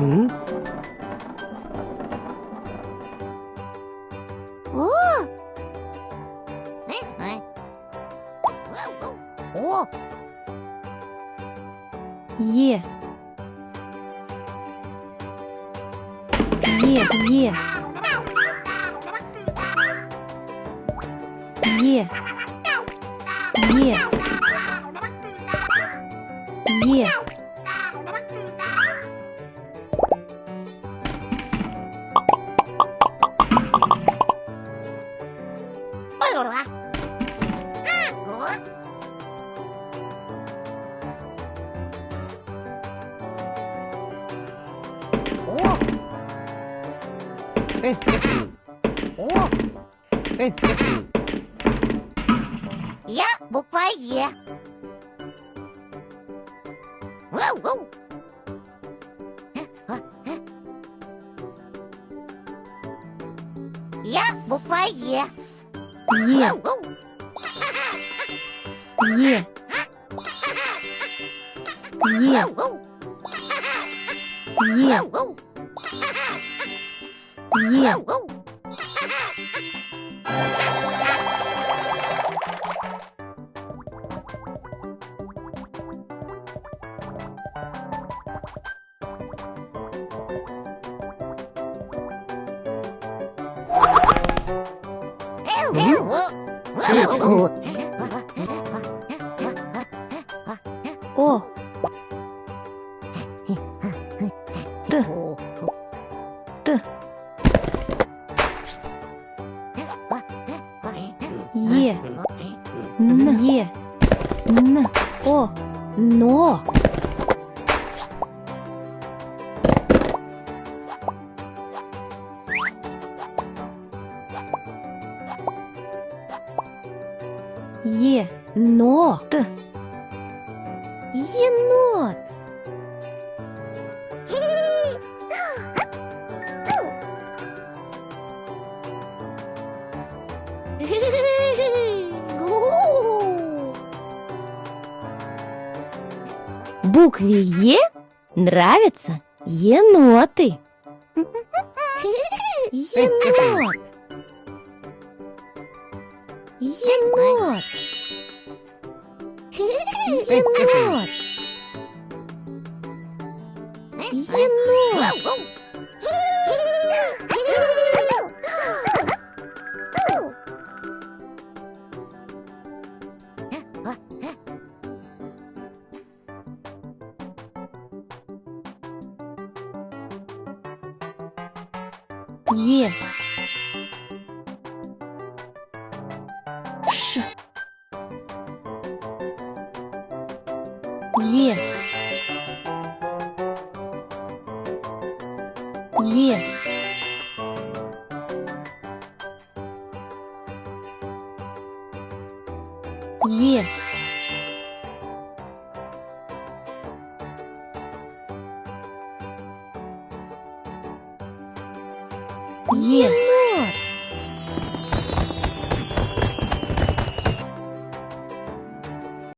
О! О! Е. Е. Е. Е. Е. Е. О! Я буква Е. Воу-воу. Я буква Е. Е. Воу-воу. Е. Е. Воу-воу. Е. Воу-воу. Е. Воу-воу. О. Т. Т. Е. Н. Е. Н. О. Но. Е. Но. Т. Енот. Букве Е нравятся еноты. Енот. Енот. Енот. Енот. Е. Ш. Е. Е. Е. Енот.